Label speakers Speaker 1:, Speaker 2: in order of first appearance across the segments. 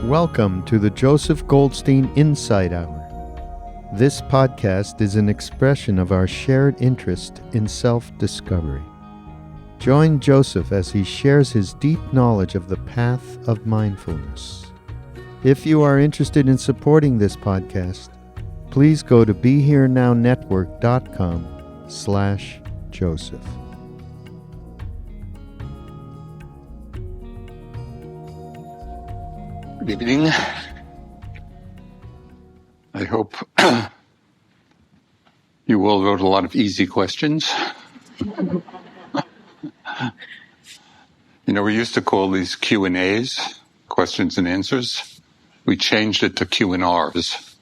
Speaker 1: Welcome to the Joseph Goldstein Insight Hour. This podcast is an expression of our shared interest in self-discovery. Join Joseph as he shares his deep knowledge of the path of mindfulness. If you are interested in supporting this podcast, please go to BeHereNowNetwork.com/Joseph.
Speaker 2: Good evening. I hope you all wrote a lot of easy questions. We used to call these Q&As, questions and answers. We changed it to Q&Rs,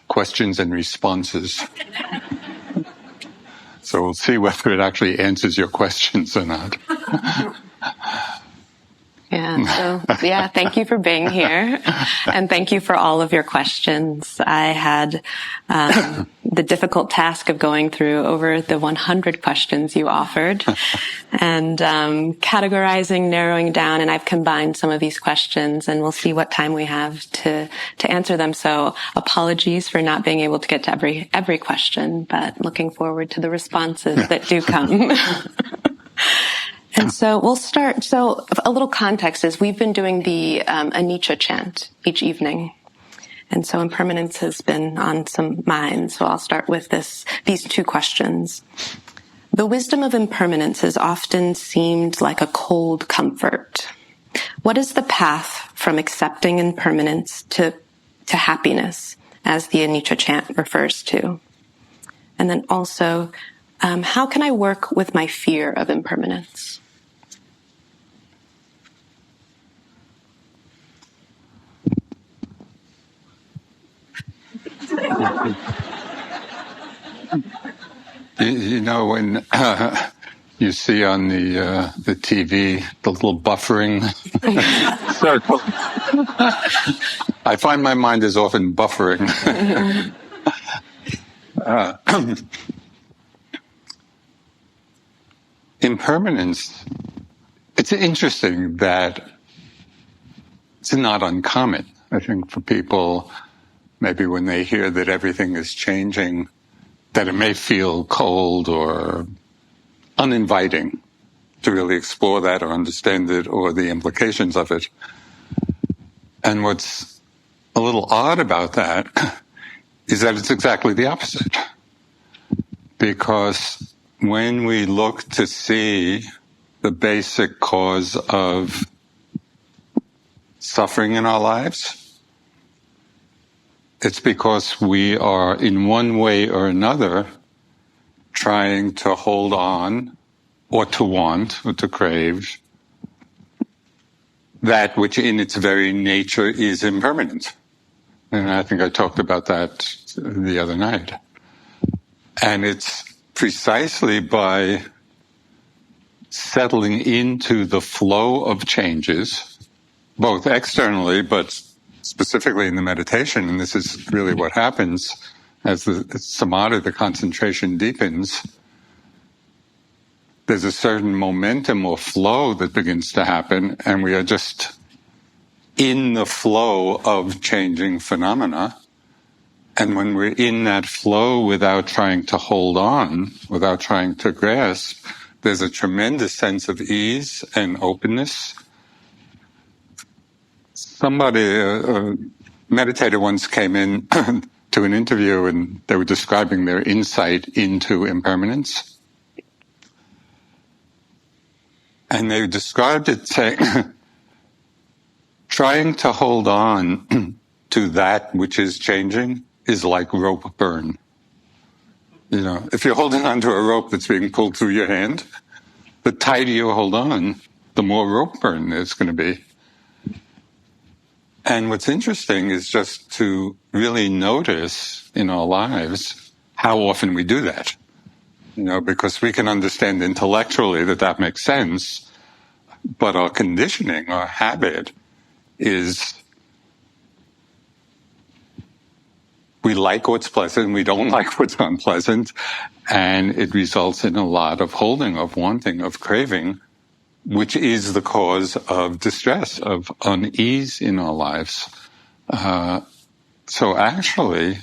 Speaker 2: questions and responses. So we'll see whether it actually answers your questions or not.
Speaker 3: Thank you for being here. And thank you for all of your questions. I had the difficult task of going through over the 100 questions you offered and categorizing, narrowing down, and I've combined some of these questions, and we'll see what time we have to answer them. So apologies for not being able to get to every question, but looking forward to the responses that do come. And so we'll start. So a little context is we've been doing the anicca chant each evening. And so impermanence has been on some minds. So I'll start with these two questions. The wisdom of impermanence has often seemed like a cold comfort. What is the path from accepting impermanence to happiness, as the anicca chant refers to? And then also, how can I work with my fear of impermanence?
Speaker 2: When you see on the TV the little buffering circle, I find my mind is often buffering. Impermanence, it's interesting that it's not uncommon, I think, for people, maybe when they hear that everything is changing, that it may feel cold or uninviting to really explore that or understand it or the implications of it. And what's a little odd about that is that it's exactly the opposite. Because when we look to see the basic cause of suffering in our lives, it's because we are, in one way or another, trying to hold on or to want or to crave that which in its very nature is impermanent. And I think I talked about that the other night. And it's precisely by settling into the flow of changes, both externally, but specifically in the meditation, and this is really what happens as the samadhi, the concentration deepens, there's a certain momentum or flow that begins to happen, and we are just in the flow of changing phenomena. And when we're in that flow without trying to hold on, without trying to grasp, there's a tremendous sense of ease and openness. Somebody, a meditator once came in to an interview and they were describing their insight into impermanence. And they described it saying, trying to hold on to that which is changing is like rope burn. If you're holding on to a rope that's being pulled through your hand, the tighter you hold on, the more rope burn there's going to be. And what's interesting is just to really notice in our lives how often we do that. Because we can understand intellectually that makes sense, but our conditioning, our habit is we like what's pleasant, we don't like what's unpleasant, and it results in a lot of holding, of wanting, of craving, which is the cause of distress, of unease in our lives. So actually,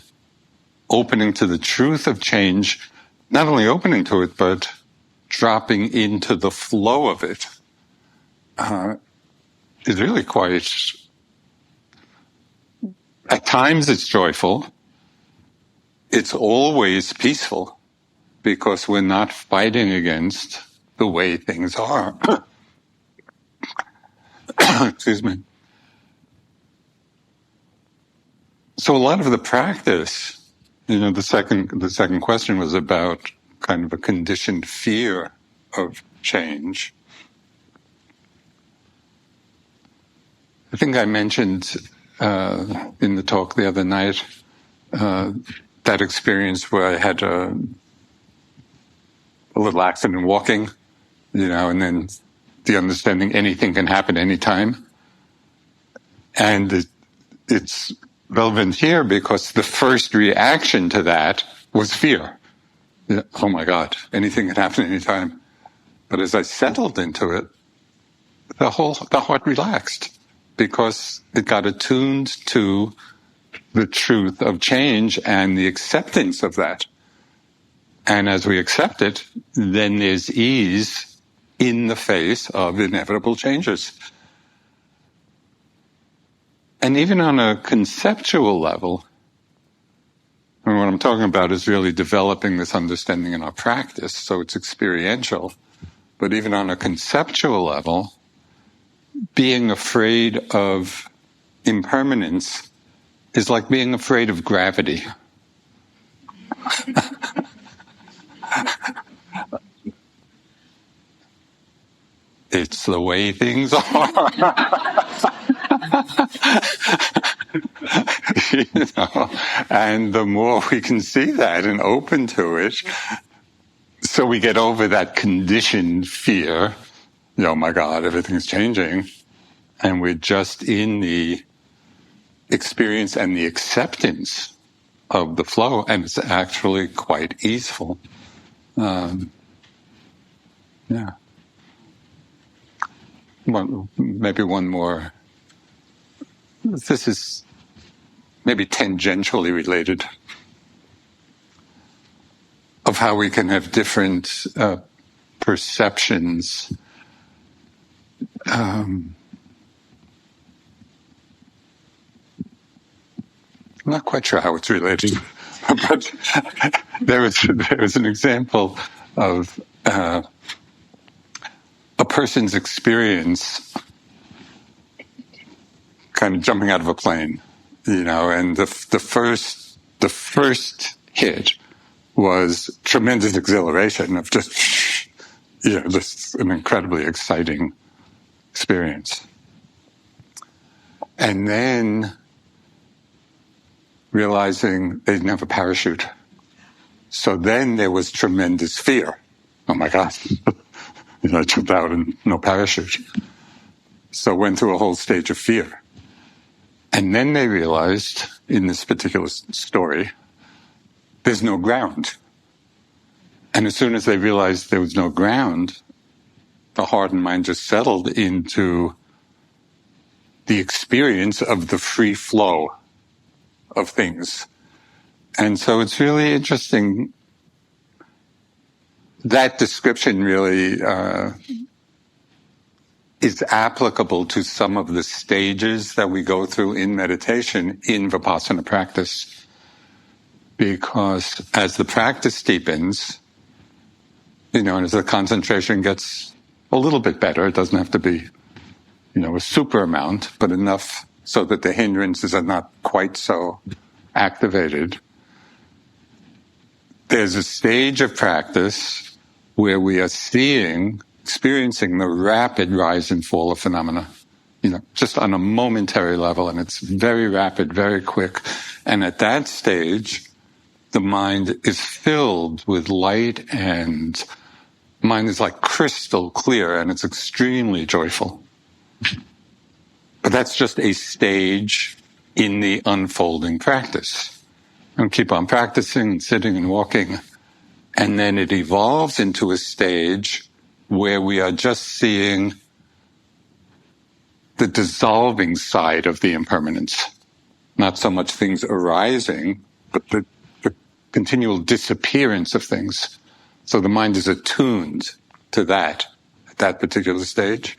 Speaker 2: opening to the truth of change, not only opening to it, but dropping into the flow of it, is really quite, at times it's joyful. It's always peaceful because we're not fighting against the way things are. Excuse me. So a lot of the practice, the second question was about kind of a conditioned fear of change. I think I mentioned in the talk the other night that experience where I had a little accident walking, and then the understanding anything can happen anytime. And it's relevant here because the first reaction to that was fear. Oh my God, anything can happen anytime. But as I settled into it, the heart relaxed because it got attuned to the truth of change and the acceptance of that. And as we accept it, then there's ease in the face of inevitable changes. And even on a conceptual level, and what I'm talking about is really developing this understanding in our practice, so it's experiential. But even on a conceptual level, being afraid of impermanence is like being afraid of gravity. It's the way things are. And the more we can see that and open to it, so we get over that conditioned fear, oh my God, everything's changing, and we're just in the experience and the acceptance of the flow, and it's actually quite easeful. Maybe one more. This is maybe tangentially related, of how we can have different perceptions. I'm not quite sure how it's related, but there was an example of a person's experience kind of jumping out of a plane, and the first hit was tremendous exhilaration of just an incredibly exciting experience. And then realizing they didn't have a parachute. So then there was tremendous fear. Oh my God. I jumped out and no parachute. So went through a whole stage of fear. And then they realized, in this particular story, there's no ground. And as soon as they realized there was no ground, the heart and mind just settled into the experience of the free flow of things. And so it's really interesting. That description really is applicable to some of the stages that we go through in meditation in Vipassana practice. Because as the practice deepens, and as the concentration gets a little bit better, it doesn't have to be, a super amount, but enough so that the hindrances are not quite so activated. There's a stage of practice where we are experiencing the rapid rise and fall of phenomena, just on a momentary level, and it's very rapid, very quick. And at that stage, the mind is filled with light, and mind is like crystal clear, and it's extremely joyful. But that's just a stage in the unfolding practice. And keep on practicing, sitting and walking. And then it evolves into a stage where we are just seeing the dissolving side of the impermanence. Not so much things arising, but the continual disappearance of things. So the mind is attuned to that at that particular stage.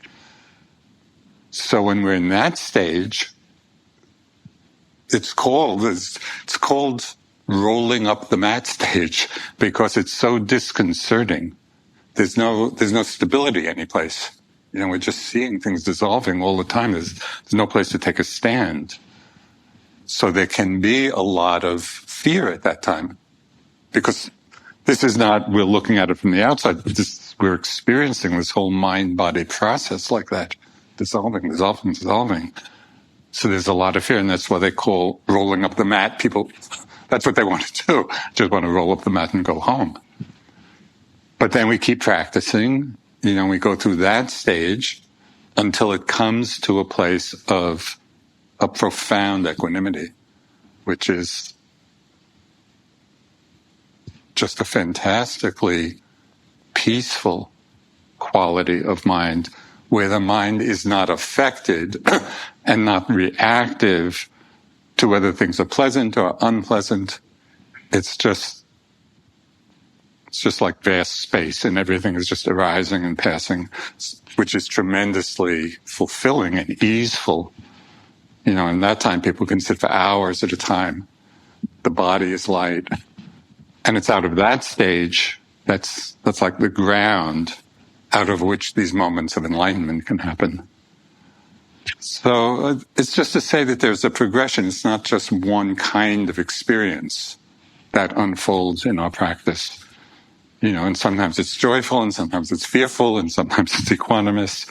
Speaker 2: So when we're in that stage, it's called rolling up the mat stage, because it's so disconcerting. There's no stability anyplace. We're just seeing things dissolving all the time. There's no place to take a stand. So there can be a lot of fear at that time, because this is not, we're looking at it from the outside, we're experiencing this whole mind-body process like that, dissolving. So there's a lot of fear, and that's what they call rolling up the mat. People, that's what they want to do, just want to roll up the mat and go home. But then we keep practicing, we go through that stage until it comes to a place of a profound equanimity, which is just a fantastically peaceful quality of mind, where the mind is not affected and not reactive to whether things are pleasant or unpleasant. It's just like vast space, and everything is just arising and passing, which is tremendously fulfilling and easeful. In that time, people can sit for hours at a time. The body is light. And it's out of that stage, that's like the ground out of which these moments of enlightenment can happen. So it's just to say that there's a progression. It's not just one kind of experience that unfolds in our practice. And sometimes it's joyful, and sometimes it's fearful, and sometimes it's equanimous.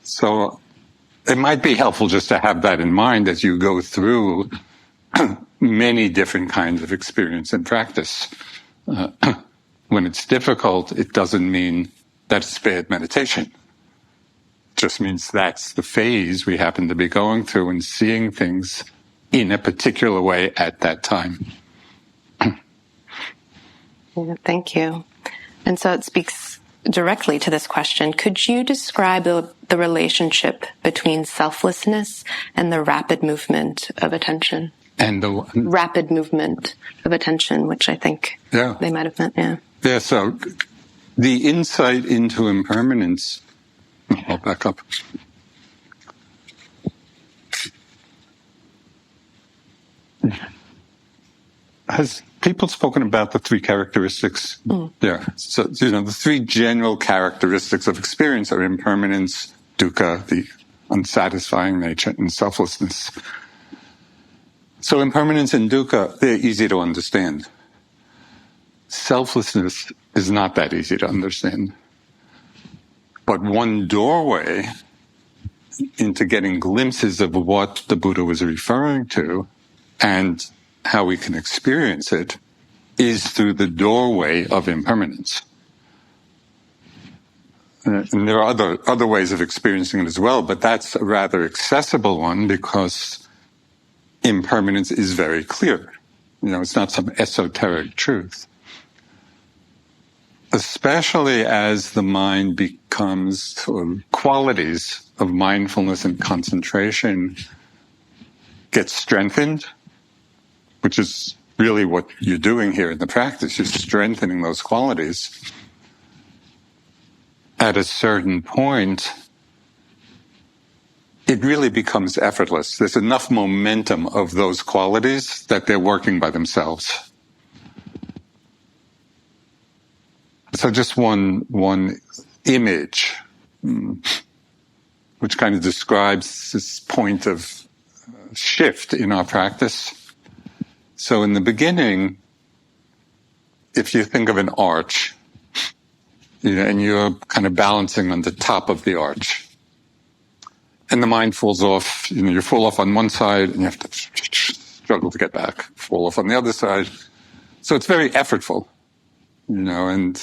Speaker 2: So it might be helpful just to have that in mind as you go through many different kinds of experience and practice. When it's difficult, it doesn't mean that it's bad meditation. It just means that's the phase we happen to be going through and seeing things in a particular way at that time.
Speaker 3: Yeah, thank you. And so it speaks directly to this question. Could you describe the relationship between selflessness and the rapid movement of attention?
Speaker 2: And the
Speaker 3: rapid movement of attention, which I think they might have meant,
Speaker 2: Yeah, so the insight into impermanence, I'll back up. Has people spoken about the three characteristics? Yeah. So, the three general characteristics of experience are impermanence, dukkha, the unsatisfying nature, and selflessness. So impermanence and dukkha, they're easy to understand. Selflessness is not that easy to understand. But one doorway into getting glimpses of what the Buddha was referring to and how we can experience it is through the doorway of impermanence. And there are other ways of experiencing it as well, but that's a rather accessible one because impermanence is very clear. It's not some esoteric truth. Especially as the mind becomes, or qualities of mindfulness and concentration get strengthened, which is really what you're doing here in the practice. You're strengthening those qualities. At a certain point, it really becomes effortless. There's enough momentum of those qualities that they're working by themselves. So just one image, which kind of describes this point of shift in our practice. So in the beginning, if you think of an arch, and you're kind of balancing on the top of the arch, and the mind falls off, you fall off on one side and you have to struggle to get back, fall off on the other side. So it's very effortful, and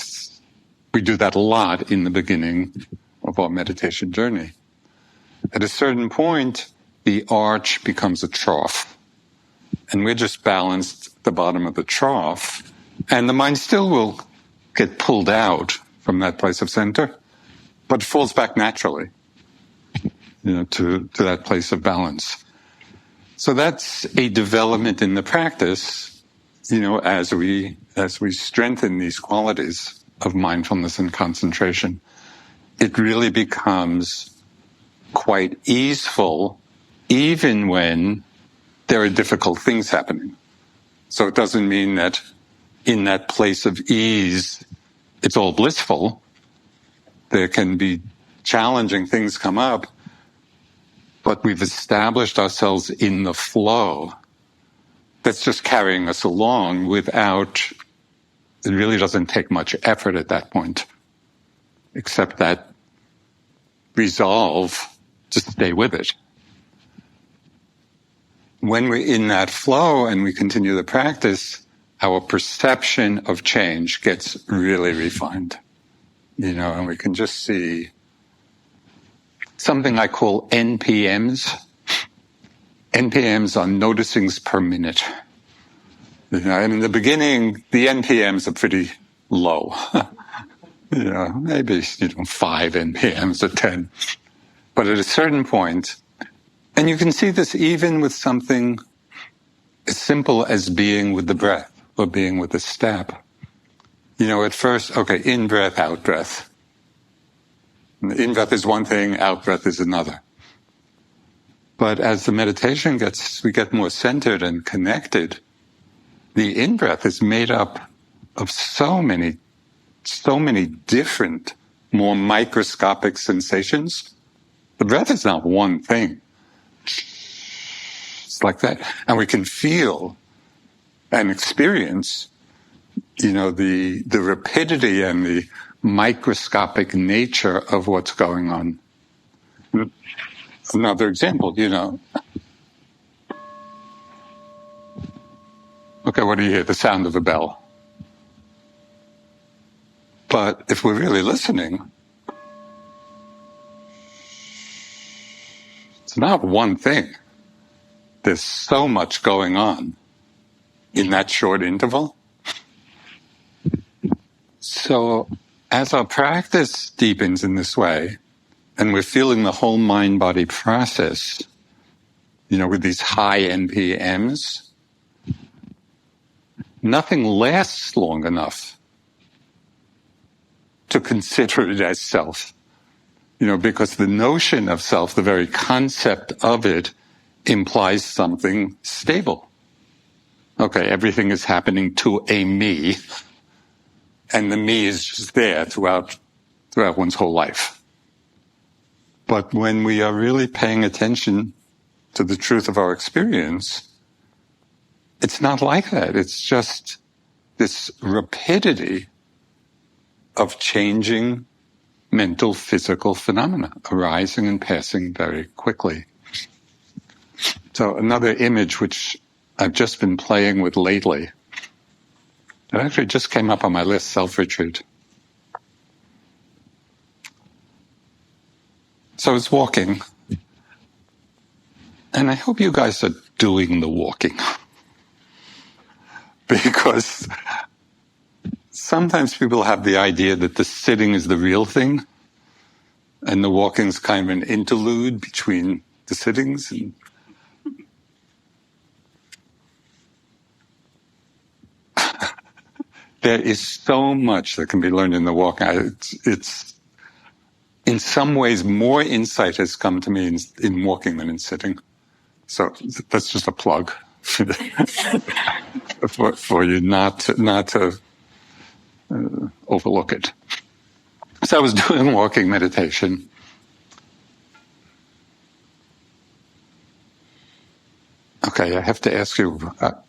Speaker 2: we do that a lot in the beginning of our meditation journey. At a certain point, the arch becomes a trough, and we're just balanced at the bottom of the trough, and the mind still will get pulled out from that place of center, but falls back naturally, to that place of balance. So that's a development in the practice, as we strengthen these qualities of mindfulness and concentration. It really becomes quite easeful, even when there are difficult things happening. So it doesn't mean that in that place of ease, it's all blissful. There can be challenging things come up, but we've established ourselves in the flow that's just carrying us along without, it really doesn't take much effort at that point, except that resolve to stay with it. When we're in that flow and we continue the practice, our perception of change gets really refined, and we can just see something I call NPMs. NPMs are noticings per minute. And in the beginning, the NPMs are pretty low. Maybe 5 NPMs or 10. But at a certain point, and you can see this even with something as simple as being with the breath or being with the step. At first, in breath, out breath. In breath is one thing, out breath is another. But as the meditation we get more centered and connected, the in breath is made up of so many different, more microscopic sensations. The breath is not one thing. It's like that. And we can feel and experience, the rapidity and the microscopic nature of what's going on. Another example, what do you hear? The sound of a bell. But if we're really listening, it's not one thing. There's so much going on in that short interval. So as our practice deepens in this way, and we're feeling the whole mind-body process, with these high NPMs, nothing lasts long enough to consider it as self. Because the notion of self, the very concept of it, implies something stable. Everything is happening to a me, and the me is just there throughout one's whole life. But when we are really paying attention to the truth of our experience, it's not like that. It's just this rapidity of changing mental, physical phenomena arising and passing very quickly. So another image which I've just been playing with lately, it actually just came up on my list, self-retreat. So I was walking, and I hope you guys are doing the walking. Because sometimes people have the idea that the sitting is the real thing, and the walking is kind of an interlude between the sittings. And there is so much that can be learned in the walking. It's in some ways more insight has come to me in walking than in sitting. So that's just a plug for you not to overlook it. So I was doing walking meditation. Okay, I have to ask you,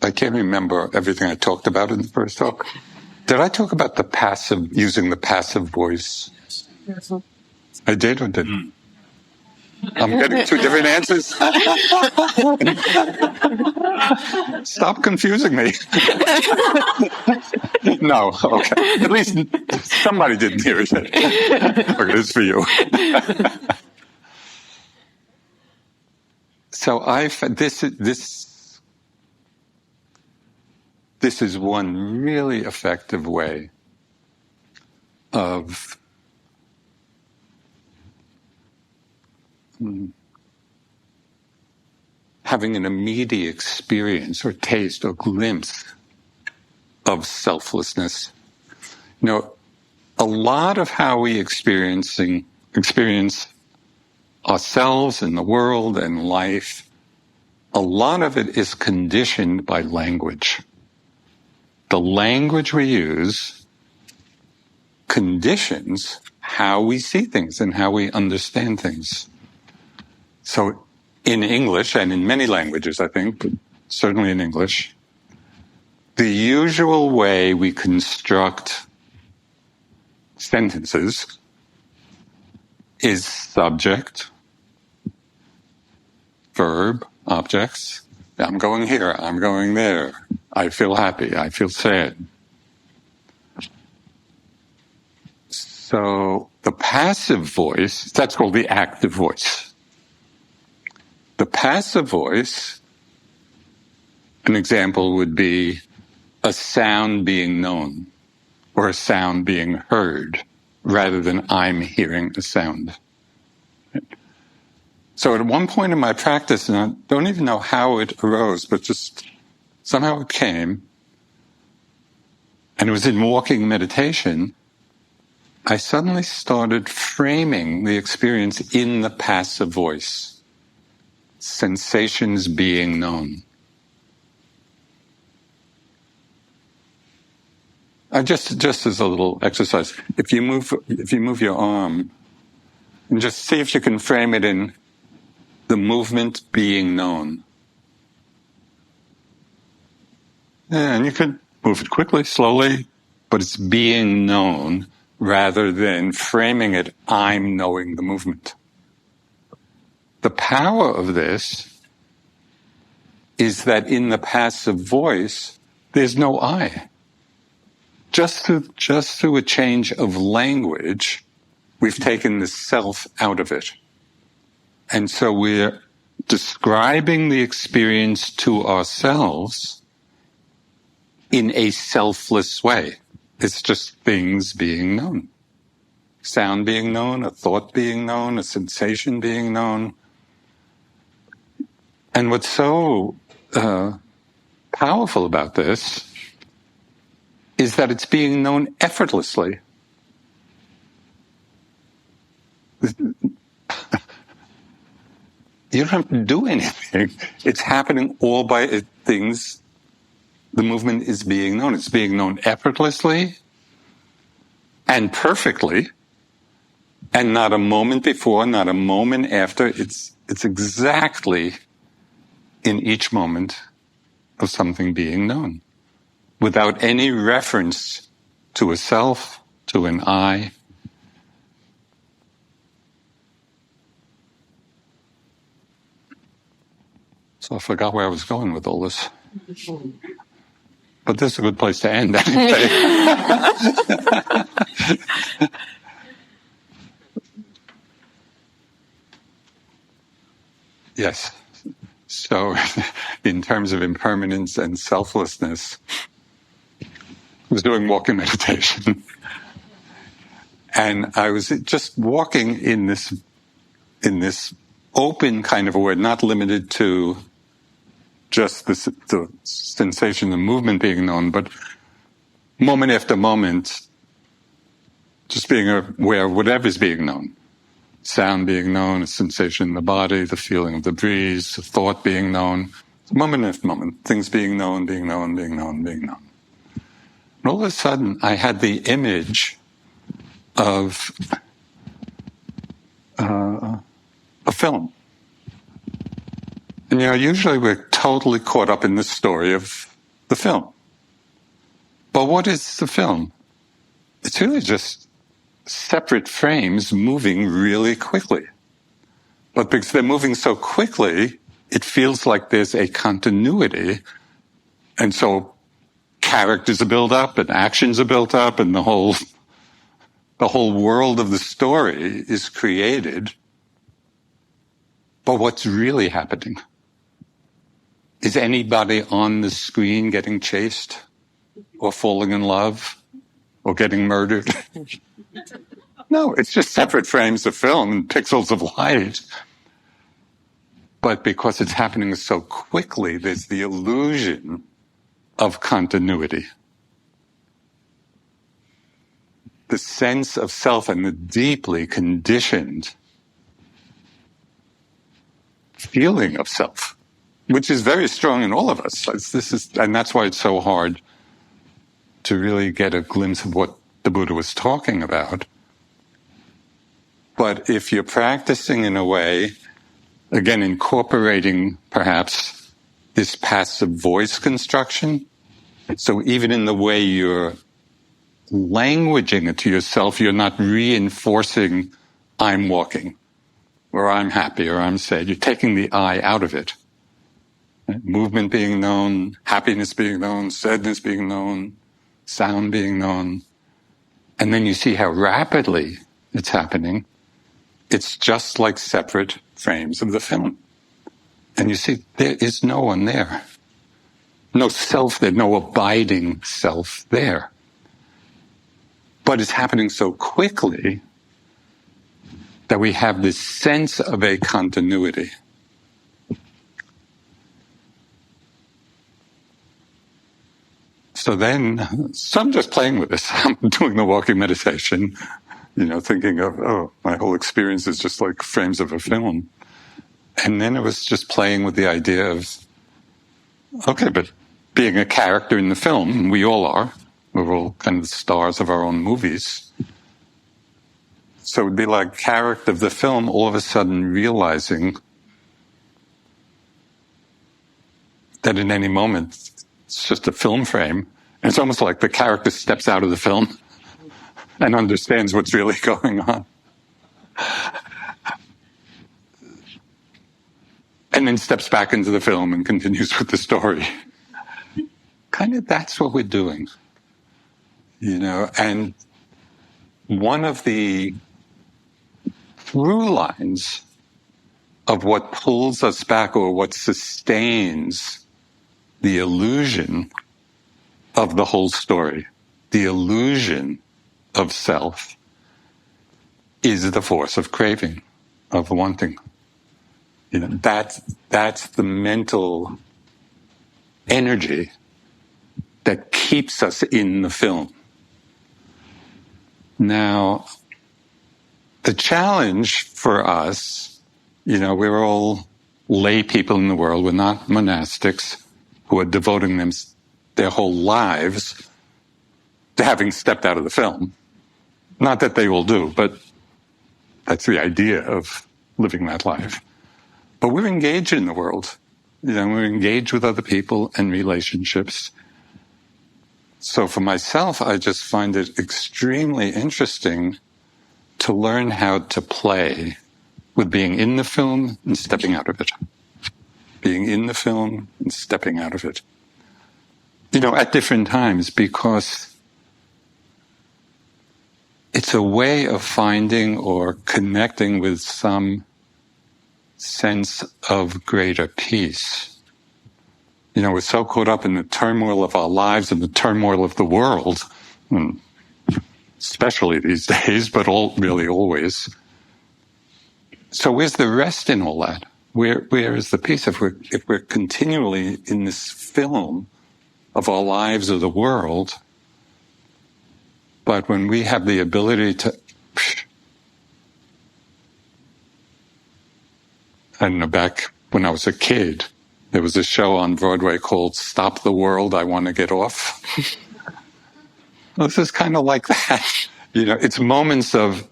Speaker 2: I can't remember everything I talked about in the first talk. Did I talk about using the passive voice? Yes. I did or didn't? I'm getting 2 different answers. Stop confusing me. No, okay. At least somebody didn't hear it. Okay, this is for you. So this is one really effective way of having an immediate experience or taste or glimpse of selflessness. A lot of how we experience ourselves and the world and life, a lot of it is conditioned by language. The language we use conditions how we see things and how we understand things. So in English, and in many languages, I think, but certainly in English, the usual way we construct sentences is subject, verb, objects. I'm going here, I'm going there. I feel happy, I feel sad. So the passive voice, that's called the active voice. The passive voice, an example would be a sound being known or a sound being heard rather than I'm hearing a sound. So at one point in my practice, and I don't even know how it arose, but just somehow it came, and it was in walking meditation, I suddenly started framing the experience in the passive voice. Sensations being known. Just as a little exercise, if you move your arm, and just see if you can frame it in the movement being known. And you can move it quickly, slowly, but it's being known rather than framing it, I'm knowing the movement. The power of this is that in the passive voice, there's no I. Just through a change of language, we've taken the self out of it. And so we're describing the experience to ourselves in a selfless way. It's just things being known. Sound being known, a thought being known, a sensation being known. And what's so powerful about this is that it's being known effortlessly. You don't have to do anything. It's happening all by things. The movement is being known. It's being known effortlessly and perfectly, and not a moment before, not a moment after. It's exactly in each moment of something being known, without any reference to a self, to an I. So I forgot where I was going with all this. But this is a good place to end anyway. Yes. So in terms of impermanence and selflessness, I was doing walking meditation. And I was just walking in this open kind of a way, not limited to just the sensation, the movement being known, but moment after moment, just being aware of whatever's being known. Sound being known, a sensation in the body, the feeling of the breeze, a thought being known. Moment after moment, things being known, being known, being known, being known. And all of a sudden, I had the image of a film. And usually we're totally caught up in the story of the film. But what is the film? It's really just separate frames moving really quickly. But because they're moving so quickly, it feels like there's a continuity. And so characters are built up and actions are built up and the whole world of the story is created. But what's really happening? Is anybody on the screen getting chased or falling in love or getting murdered. No, it's just separate frames of film and pixels of light. But because it's happening so quickly, there's the illusion of continuity. The sense of self and the deeply conditioned feeling of self, which is very strong in all of us. And that's why it's so hard to really get a glimpse of what the Buddha was talking about. But if you're practicing in a way, again, incorporating perhaps this passive voice construction, so even in the way you're languaging it to yourself, you're not reinforcing, I'm walking, or I'm happy, or I'm sad. You're taking the I out of it. Movement being known, happiness being known, sadness being known, sound being known. And then you see how rapidly it's happening. It's just like separate frames of the film. And you see, there is no one there. No self there, no abiding self there. But it's happening so quickly that we have this sense of a continuity. So I'm just playing with this. I'm doing the walking meditation, thinking of, my whole experience is just like frames of a film. And then it was just playing with the idea of, okay, but being a character in the film, and we all are, we're all kind of the stars of our own movies. So it would be like character of the film all of a sudden realizing that in any moment it's just a film frame. And it's almost like the character steps out of the film and understands what's really going on. And then steps back into the film and continues with the story. Kind of that's what we're doing. And one of the through lines of what pulls us back or what sustains the illusion of the whole story, the illusion of self, is the force of craving, of wanting. That's the mental energy that keeps us in the film. Now, the challenge for us, we're all lay people in the world. We're not monastics who are devoting their whole lives to having stepped out of the film. Not that they will do, but that's the idea of living that life. But we're engaged in the world. We're engaged with other people and relationships. So for myself, I just find it extremely interesting to learn how to play with being in the film and stepping out of it. Being in the film and stepping out of it. At different times, because it's a way of finding or connecting with some sense of greater peace. We're so caught up in the turmoil of our lives and the turmoil of the world, especially these days, but really always. So where's the rest in all that? Where is the peace if we're continually in this film of our lives or the world? But when we have the ability to, I don't know, back when I was a kid, there was a show on Broadway called Stop the World, I Want to Get Off. Well, this is kind of like that. It's moments of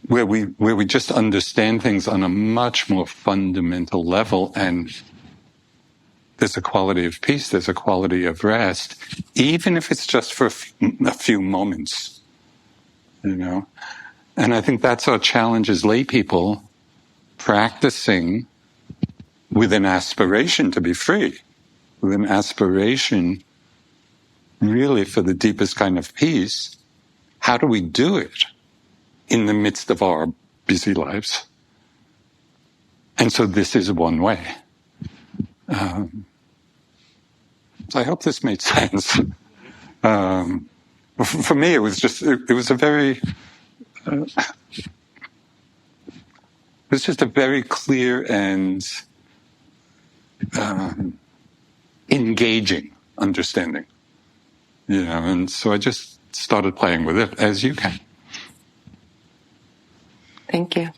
Speaker 2: where we just understand things on a much more fundamental level, and there's a quality of peace, there's a quality of rest, even if it's just for a few moments, And I think that's our challenge as lay people, practicing with an aspiration to be free, with an aspiration really for the deepest kind of peace. How do we do it in the midst of our busy lives? And so this is one way. So I hope this made sense. For me, it was just a very clear and engaging understanding, and so I just started playing with it, as you can.
Speaker 3: Thank you.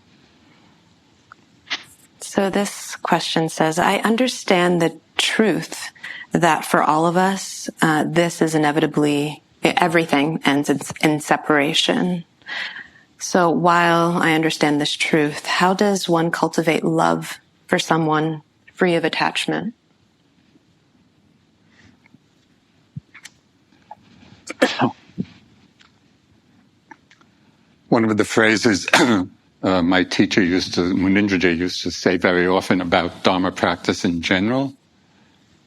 Speaker 3: So this question says, I understand the truth that for all of us, this is inevitably, everything ends in separation. So while I understand this truth, how does one cultivate love for someone free of attachment?
Speaker 2: One of the phrases my teacher Munindraji used to say very often about Dharma practice in general,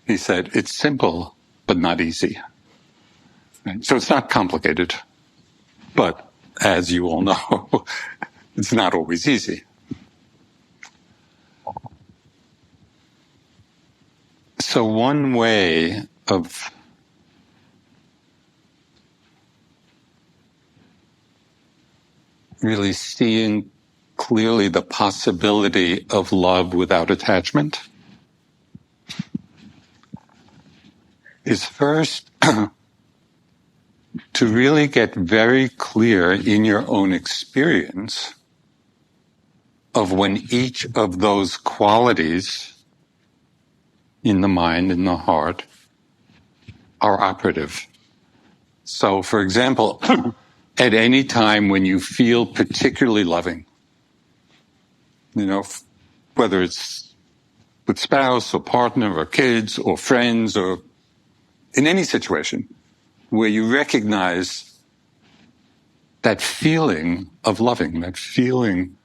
Speaker 2: he said, it's simple, but not easy. Right? So it's not complicated, but as you all know, it's not always easy. So one way of really seeing clearly the possibility of love without attachment is first to really get very clear in your own experience of when each of those qualities in the mind, in the heart, are operative. So, for example, at any time when you feel particularly loving, whether it's with spouse or partner or kids or friends or in any situation where you recognize that feeling of loving, that feeling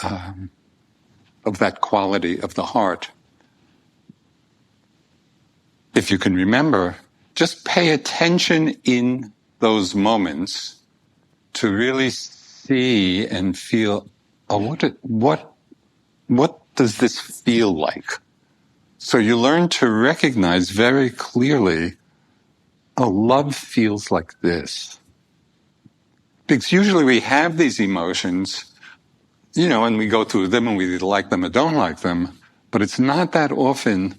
Speaker 2: of that quality of the heart, if you can remember, just pay attention in those moments to really see and feel, what does this feel like? So you learn to recognize very clearly, love feels like this. Because usually we have these emotions, and we go through them and we either like them or don't like them, but it's not that often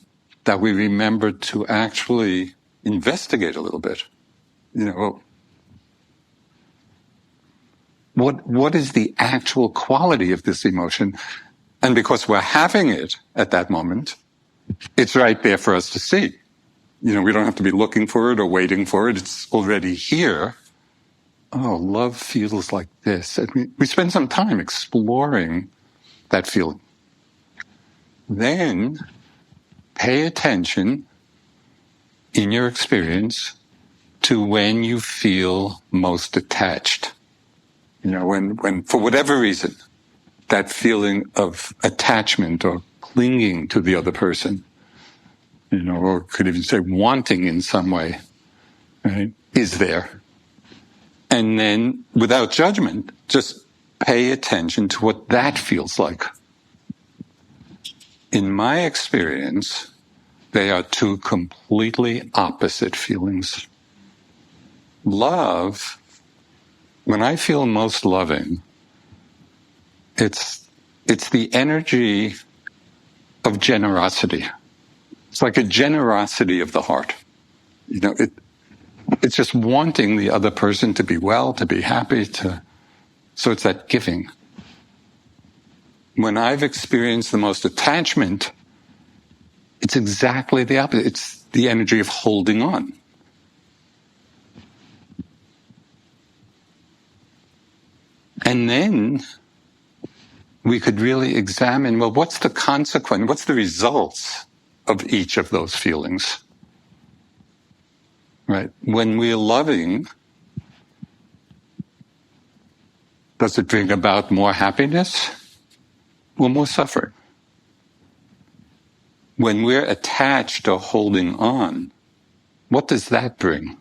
Speaker 2: that we remember to actually investigate a little bit. What is the actual quality of this emotion? And because we're having it at that moment, it's right there for us to see. We don't have to be looking for it or waiting for it. It's already here. Oh, love feels like this. We spend some time exploring that feeling. Then pay attention in your experience to when you feel most attached. When for whatever reason, that feeling of attachment or clinging to the other person, or could even say wanting in some way, right, is there. And then, without judgment, just pay attention to what that feels like. In my experience, they are two completely opposite feelings. Love, when I feel most loving, it's the energy of generosity. It's like a generosity of the heart. It's just wanting the other person to be well, to be happy, so it's that giving. When I've experienced the most attachment, it's exactly the opposite. It's the energy of holding on. And then we could really examine, what's the consequence? What's the results of each of those feelings? Right? When we're loving, does it bring about more happiness or more suffering? When we're attached or holding on, what does that bring?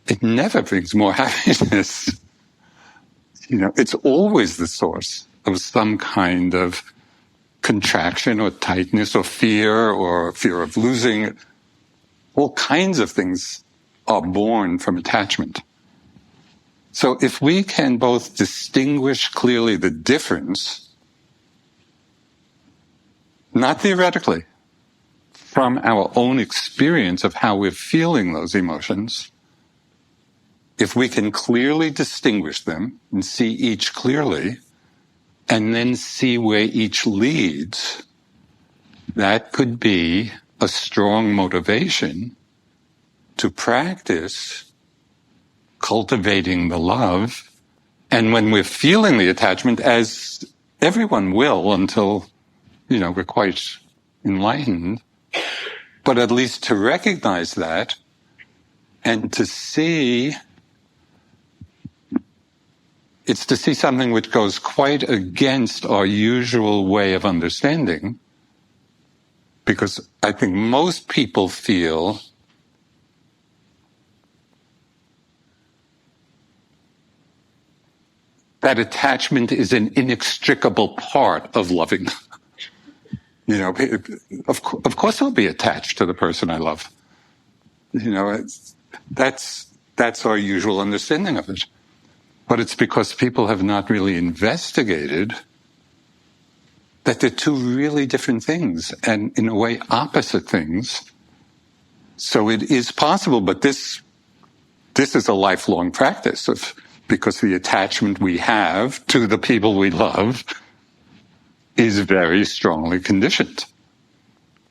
Speaker 2: It never brings more happiness. It's always the source of some kind of contraction or tightness or fear of losing. all kinds of things are born from attachment. So if we can both distinguish clearly the difference, not theoretically, from our own experience of how we're feeling those emotions, if we can clearly distinguish them and see each clearly, and then see where each leads, that could be a strong motivation to practice cultivating the love. And when we're feeling the attachment, as everyone will until, we're quite enlightened, but at least to recognize that and to see, it's to see something which goes quite against our usual way of understanding, because I think most people feel that attachment is an inextricable part of loving. Of course I'll be attached to the person I love. That's our usual understanding of it. But it's because people have not really investigated that they're two really different things, and in a way opposite things. So it is possible, but this is a lifelong practice because the attachment we have to the people we love is very strongly conditioned.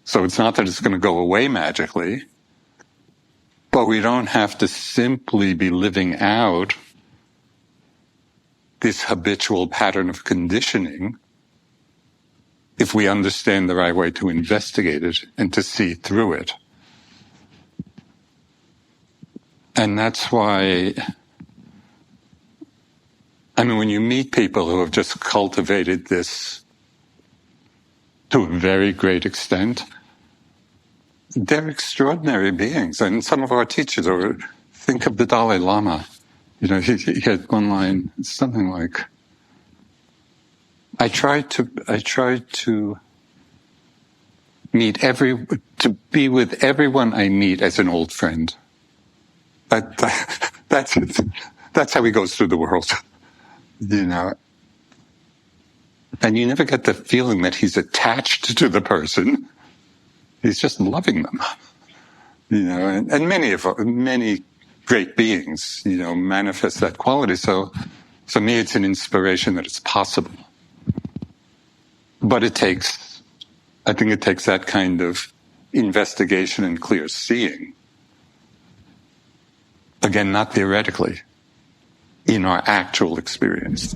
Speaker 2: So it's not that it's going to go away magically, but we don't have to simply be living out this habitual pattern of conditioning if we understand the right way to investigate it and to see through it. And that's why, when you meet people who have just cultivated this to a very great extent, they're extraordinary beings. And some of our teachers, or think of the Dalai Lama, he had one line, something like, I try to be with everyone I meet as an old friend. That's how he goes through the world, And you never get the feeling that he's attached to the person. He's just loving them, And many great beings, manifest that quality. So for me, it's an inspiration that it's possible. But I think it takes that kind of investigation and clear seeing. Again, not theoretically, in our actual experience.